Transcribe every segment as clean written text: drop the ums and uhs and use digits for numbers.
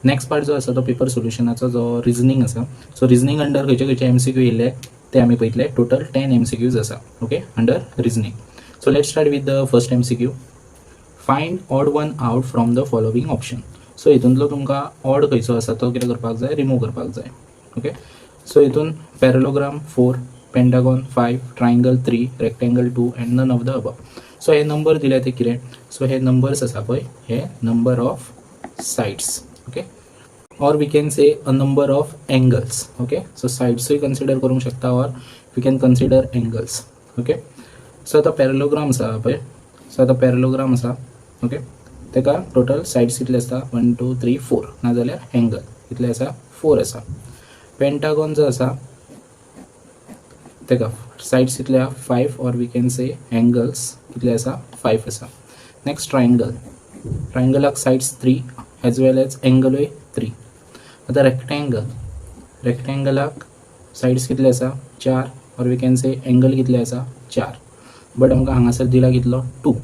Next part जो आसा तो पेपर सोल्युशनाचो जो रिजनिंग आसा. सो रिजनिंग अंडर खंयचे खंयचे एमसीक्यू येयले ते आमी पळयतले. टोटल 10 एमसीक्यूज आसा. Okay, under reasoning. So let's start with the first MCQ. Find odd one out from the following option. So हितूंतलो तुमकां ऑड खंयचो आसा तो कितें करपाक जाय, रिमूव करपाक जाय. ओके, सो हितून parallelogram 4, pentagon 5, triangle 3, rectangle 2 and none of the above. So हे नंबर दिले ते कितें, सो हे नंबर्स आसा पळय हे नंबर ऑफ साइड्स. ओके, और we can say a number of angles. Okay, so साइड्सूय कन्सिडर करूंक शकता और we can consider angles. Okay, so आतां पॅरलोग्राम आसा पळय, सो आतां पॅरलोग्राम आसा. ओके, तेका टोटल साइड्स कितले आसता, 1 2 3 4, नाजाल्यार एंगल कितले आसा, 4 आसा. पेंटागॉन जो आसा तेका साइड्स कितले आसा, 5, और वी कैन से एंगल्स कितले आसा, 5 आसा. नेक्स्ट ट्रायंगल, ट्रायंगलाक साइड्स 3 एज वेल एज एंगलूय 3. आता रेक्टेंगल, रेक्टेंगलाक साइड्स कितले आसा, 4, और वी कैन से एंगल कितले आसा, 4. बट आमकां हांगासर दिला कितलो, 2.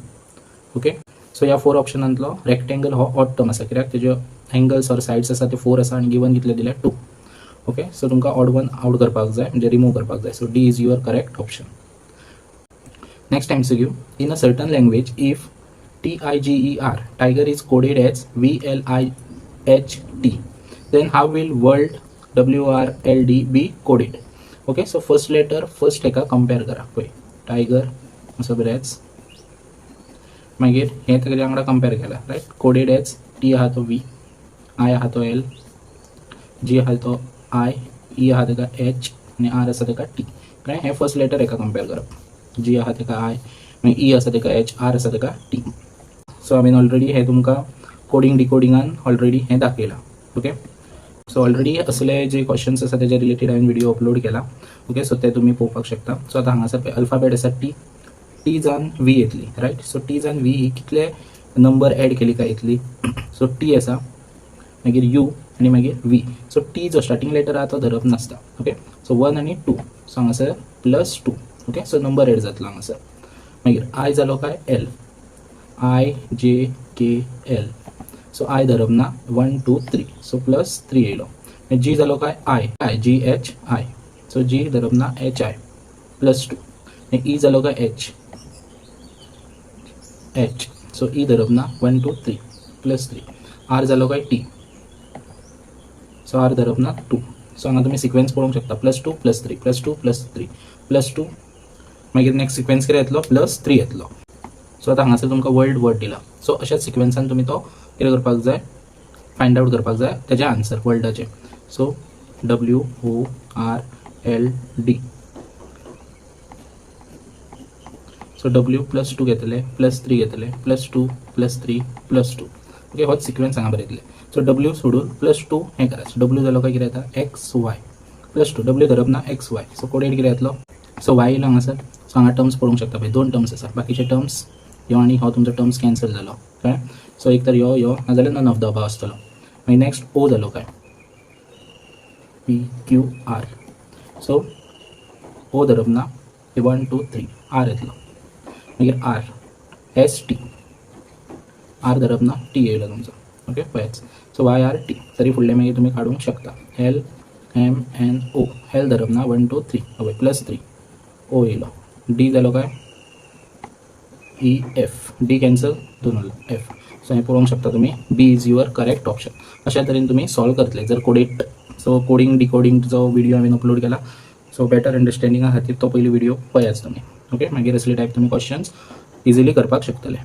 ओके, सो ह्या 4 ऑप्शनांतलो रेक्टेंगल हो ऑड टर्म आसा, कित्याक तेजे एंगल्स और साइड्स आसा ते 4 आसा आनी गिवन कितले दिल्या, 2. ओके, सो तुमकां ऑड वन आउट करपाक जाय, म्हणजे रिमूव करपाक जाय. So D is your correct option. Next MCQ. In a certain language if TIGER, tiger is coded as VLIHT, then how will world WRLD be coded? Okay, so first letter first एका compare करा. पळय tiger असो बरेच, मागीर हे तेजे वांगडा compare केला. रायट, कोडेड एज T आहा तो V, I आहा तो L, G आहा तो I, E आहा तेका H आणि R आसा तेका T. कळ्ळें, हे फर्स्ट लेटर एका कंपेअर करप. G आहा तेका I, मागीर E आसा तेका H, R आसा तेका T. सो हांवें ऑलरेडी हे तुमकां कोडिंग डिकोडिंगान ऑलरेडी हे दाखयलां. ओके, सो ऑलरेडी असले जे क्वेश्चन्स आसा तेजे रिलेटेड हांवें व्हिडिओ अपलोड केला. ओके, सो ते तुमी पळोवपाक शकता. सो आतां हांगासर अल्फाबेट आसा टी जावन V येतली. रायट, सो टी जावन V ही कितले नंबर एड केली काय येतली. सो टी आसा, मागीर U आनी मागीर V. सो टी जो स्टार्टिंग लेटर आहा तो धरप नासता. ओके, सो 1 आनी 2, सो हांगासर +2. ओके, सो नंबर एड जातलो हांगासर. मागीर I जालो काय L, IJKL. सो I धरप ना, 1 2 3, सो +3 येयलो. G जालो काय IGHI, सो G धरप ना HI, +2. E जालो काय H, सो E धरप ना 1 2 3, +3. R जालो काय T, सो R धरप ना 2. सो हांगा तुमी सिक्वेन्स पळोवंक शकता, +2 +3 +2 +3 +2. मागीर नेक्स्ट सिक्वेन्स कितें येतलो, +3 येतलो. सो आतां हांगासर तुमकां वर्ड दिला. सो अशाच सिक्वेन्सान तुमी तो कितें करपाक जाय, फायंड आउट करपाक जाय तेजे आन्सर वर्ल्डाचे. So WORLD. सो W +2 घेतले, +3 घेतले, +2 +3 +2. ओके, होच सिक्वेन्स हांगा बरयतले. सो W सोडून +2 हें करात. W जालो काय कितें येता, XY, +2. W धरप ना XY, सो कोडेड कितें येतलो, सो Y येयलो हांगासर. सो हांगा टर्म्स पळोवंक शकता पळय, 2 टर्म्स आसा. बाकीचे टर्म्स ह्यो आनी हो तुमचो टर्म्स कॅन्सल जालो. कळ्ळें, सो एक तर यो नाजाल्यार नन ऑफ द अबव आसतलो. मागीर नेक्स्ट O जालो काय, PQR. सो O धरप ना, 1 2 3, R येतलो. मागीर R ST, R धरप ना, T येयलो तुमचो. ओके, पळयात. So YRT. तरी फुडले मागीर तुमी काडूंक शकता. LMNO, L धरप ना, 1 2 3, हय +3, O येयलो. D जालो काय EF, D कॅन्सल, 2 उरलो, F. सो हें पळोवंक शकता तुमी, B is your correct option. अशा तरेन तुमी सॉल्व करतले जर कोडेड. सो कोडिंग डिकोडिंग जो व्हिडिओ हांवें अपलोड केला, सो बेटर अंडरस्टँडिंगा खातीर तो पयली व्हिडिओ पळयात तुमी. ओके, मागीर असले टायप तुमी क्वेश्चन्स इजिली करपाक शकतले.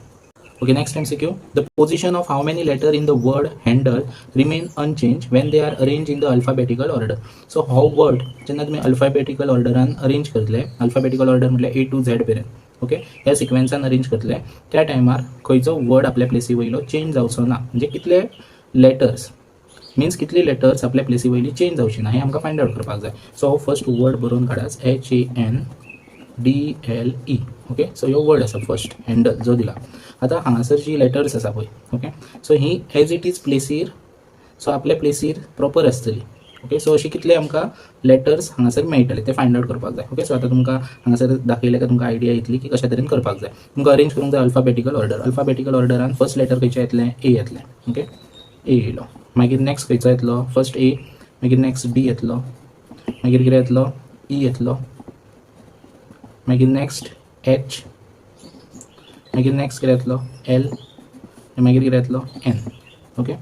Okay, next MCQ. The position of how many letters in the word handle remain unchanged when they are arranged in the alphabetical order. So how word जेन्ना तुम्ही alphabetical orderan arrange करतले, alphabetical order म्हटल्यार A to Z पर्यंत. Okay, ह्या सिक्वेन्सान arrange करतले त्या टायमार खंयचो वर्ड आपल्या प्लेसी वयलो चेंज जावचो ना. म्हणजे कितले लेटर्स मीन्स कितले लेटर्स आपल्या प्लेसी वयली चेंज जावची ना, हे आमकां फायंड आउट करपाक जाय. सो फर्स्ट वर्ड बरोवन काडात, HANDLE. ओके, सो ह्यो वर्ड आसा फर्स्ट हँडल जो दिला. आतां हांगासर जी लेटर्स आसा पळय, ओके, सो ही एज इट इज प्लेसीर, सो आपल्या प्लेसीर प्रॉपर आसतली. ओके, सो अशी कितले आमकां लेटर्स हांगासर मेळटले ते फायंड आउट करपाक जाय. ओके, सो आतां तुमकां हांगासर दाखयलें का तुमकां आयडिया येतली की कशा तरेन करपाक जाय. तुमकां अरेंज करूंक जाय अल्फाबेटिकल ऑर्डर. अल्फाबेटिकल ऑर्डरान फर्स्ट लेटर खंयचें येतलें, A येतलें. ओके, ए येयलो. मागीर नेक्स्ट खंयचो येतलो, फर्स्ट ए, मागीर नेक्स्ट डी येतलो, मागीर कितें येतलो, ई येतलो, मागीर नेक्स्ट एच, मागीर नेक्स्ट कितें येतलो, एल, मागीर कितें येतलो, एन. ओके,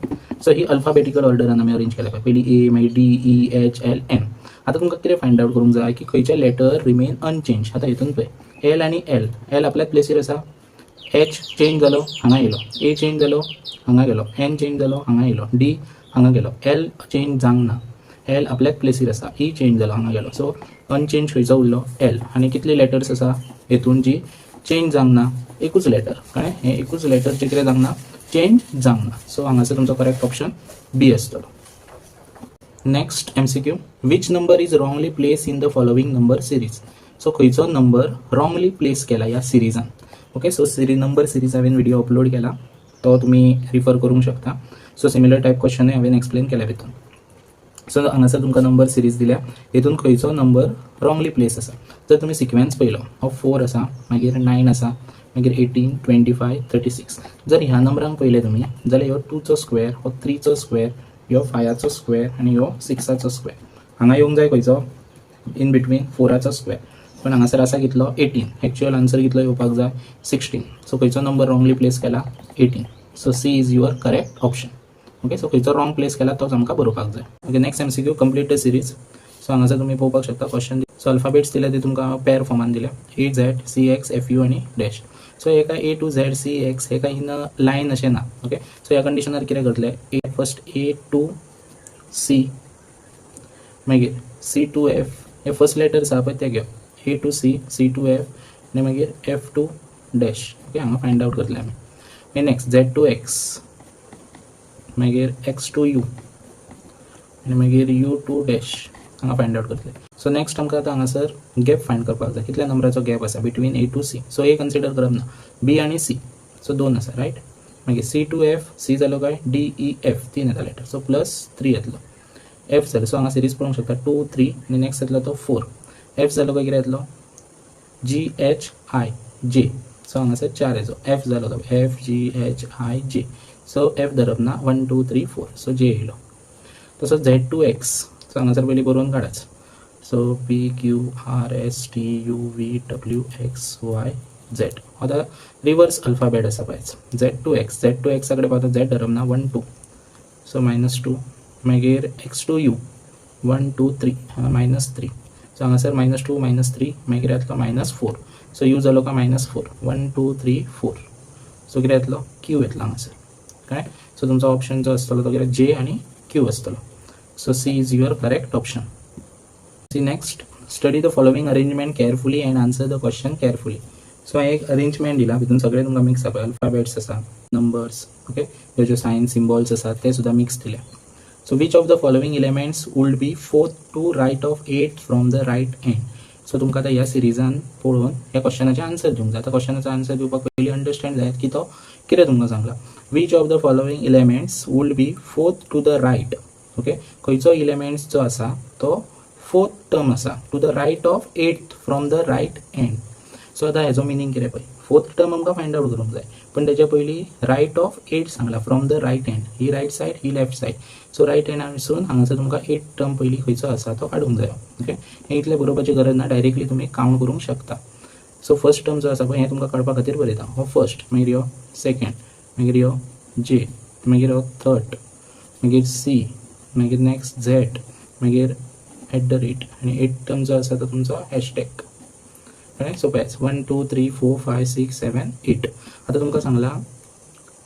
सो ही अल्फाबेटिकल ऑर्डरान आमी अरेंज केल्या. पयली ए, मागीर D, E, H, L, N. आतां तुमकां कितें फायंड आउट करूंक जाय की खंयचे लेटर रिमेन अनचेंज. आतां हितून पळय एल आनी एल, एल आपल्याच प्लेसीर आसा, एच चेंज जालो हांगा येयलो, ए चेंज जालो हांगा गेलो, एन चेंज जालो हांगा येयलो, डी हांगा गेलो, एल चेंज जावंक ना, एल आपल्याच प्लेसीर आसा, ई चेंज जालो हांगा गेलो. सो अनचेंज खंयचो उरलो, एल. आनी कितले लेटर्स आसा हेतून जी चेंज जावंक ना, एकूच लेटर. कळ्ळें, हें एकूच लेटर जे कितें जावंक ना, चेंज जावंक ना. सो हांगासर तुमचो करेक्ट ऑप्शन बी आसतलो. Next MCQ, which number is wrongly place in the following number series. So खंयचो नंबर रॉंगली प्लेस केला ह्या सिरीजान. ओके, सो नंबर सिरीज हांवें व्हिडिओ अपलोड केला, तो तुम्ही रिफर करूंक शकता. सो सिमिलर टायप क्वेश्चन हांवें एक्सप्लेन केल्या भितर. सो हांगासर तुमकां नंबर सिरीज दिल्या, हेतून खंयचो नंबर रॉंगली प्लेस आसा. जर तुमी सिक्वेन्स पळयलो, हो 4 आसा, मागीर 9 आसा, मागीर 18, 25, 36. जर ह्या नंबरांक पळयले तुमी जाल्यार ह्यो 2चो स्क्वेअर, हो 3चो स्क्वेअर, ह्यो 5चो स्क्वेअर आनी ह्यो 6चो स्क्वेअर. हांगा येवंक जाय खंयचो, इन बिटवीन 4चो स्क्वेअर. पण हांगासर आसा कितलो, 18. एक्चुअल आन्सर कितलो येवपाक जाय, 16. सो खंयचो नंबर रॉंगली प्लेस केला, 18. So C is your correct option. Okay, so खंयचो रॉंग प्लेस केला तोच आमकां बरोवपाक जाय. Okay, next MCQ, complete the series. So हांगासर तुमी पळोवपाक शकता क्वेश्चन. सो अल्फाबेट्स दिले ते तुमकां पेअर फॉर्मान दिले, A, Z, C, X, F, U आनी डॅश. सो एका A to Z, C, X हेका इन लायन अशें ना. ओके, सो ह्या कंडिशनार कितें करतले, फर्स्ट A to C, मागीर C to F, हे फर्स्ट लेटर्स आहा पळय ते घेव, A to C, C to F आनी मागीर F to डॅश. ओके, हांगा फायंड आउट करतले आमी. मागीर नेक्स्ट Z to X, मागीर X to U आनी मागीर U to डॅश हांगा फायंड आउट करतले. सो नेक्स्ट आमकां आतां हांगासर गॅप फायंड करपाक जाय, कितल्या नंबराचो गॅप आसा between A to C. So A consider करप ना, B आनी C, सो 2 आसा, रायट. मागीर C to F, C जालो काय, D, E, F 3 येता लेटर, सो प्लस 3 येतलो. F जालो, सो हांगा सिरीज पळोवंक शकता 2, 3 आनी नेक्स्ट येतलो तो 4. F जालो काय, कितें येतलो, G, H, I, J. So हांगासर 4 येजो, F जालो तो F, G, H, I, J. So F धरप ना, 1, 2, 3, 4, सो J येयलो. तसो Z to X, सो हांगासर पयलीं बरोवन काडाच. So P, Q, R, S, T, U, V, W, X, Y, Z. आता रिवर्स अल्फाबेट आसा पळय, Z to X, Z to X कडेन पावता, Z धरप ना, 1, 2, सो -2. मागीर X to U, 1, 2, 3, -3. सो हांगासर -2, -3, मागीर येतलो -4. सो U जालो का -4, 1, 2, 3, 4. सो कितें येतलो, Q येतलो हांगासर. कळ्ळें. सो तुमचो ऑप्शन जो आसतलो तो कितें, J आनी Q आसतलो. So C is your correct option. See next, study the following arrangement carefully and answer the question carefully. So एक अरेंजमेंट दिला, भितून सगळे तुमकां मिक्स आसा, अल्फाबेट्स आसा, नंबर्स, ओके, ह्यो ज्यो सायन सिम्बॉल्स आसा ते सुद्दां मिक्स दिले. So which of the following elements would be 4th to right of 8th from the right end. So तुमकां आतां ह्या सिरीजान पळोवन ह्या क्वेश्चनाचे आन्सर दिवंक जाय. आतां क्वेश्चनाचो आन्सर दिवपाक पयलीं अंडरस्टँड जायत की तो कितें तुमकां सांगला. Which of the following elements would be 4th to the right. Okay, खंयचो एलिमेंट्स जो आसा तो 4th टर्म आसा to the right of 8th from the right end. So आतां हेजो मिनींग कितें पळय, 4th टर्म आमकां फायंड आउट करूंक जाय, पण तेच्या पयलीं रायट ऑफ 8 सांगला फ्रॉम द रायट एंड. ही रायट सायड, ही लेफ्ट सायड. सो रायट एंडासून हांगासर तुमकां 8th टर्म पयलीं खंयचो आसा तो काडूंक जाय. ओके, हें इतलें बरोवपाची गरज ना, डायरेक्टली तुमी कावंट करूंक शकता. सो फर्स्ट टर्म जो आसा पळय हें तुमकां काडपा खातीर बरयता. हो फर्स्ट, मागीर हो सेकंड, मागीर हो J, मागीर हो थर्ड, मागीर C, मागीर नेक्स्ट Z, मागीर @ आनी 8th टर्म जो आसा तो तुमचो हॅशटॅग. कळ्ळें. सो पळय 1, 2, 3, 4, 5, 6, 7, 8. आतां तुमकां सांगला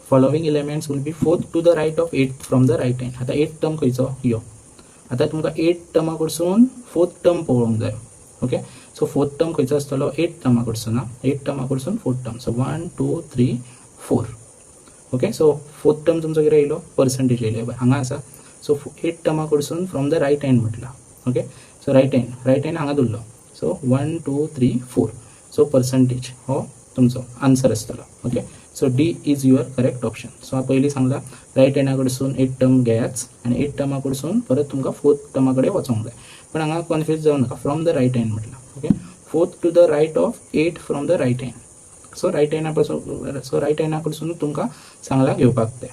following elements will be 4th to the right of 8th from the right end. आतां 8th टर्म खंयचो, यो. आतां तुमकां 8th टर्मा कडसून 4th टर्म पळोवंक जाय. ओके, सो 4th टर्म खंयचो आसतलो, 8th टर्मा कडसून, 8th टर्मा कडसून 4th term. So 1, 2, 3, 4. Okay, so 4th term तुमचो कितें येयलो, पर्संटेज येयलो हांगा आसा. सो 8th टर्मा कडसून फ्रॉम द रायट एंड म्हटला. ओके, सो रायट एंड हांगा धरलो. सो 1, 2, 3, 4. सो पर्संटेज हो तुमचो आन्सर आसतलो. Okay, so D is your correct option. So पयलीं सांगला रायट एंडा कडसून 8th टर्म घेयाच आनी 8th टर्मा कडसून परत तुमकां 4th टर्मा कडेन वचोंक जाय. पण हांगा कन्फ्यूज जावं नाका, फ्रॉम द रायट एंड म्हटला. Okay, 4th to the right of 8 from the right end. So right एंडा कडसून तुमकां सांगला घेवपाक जाय.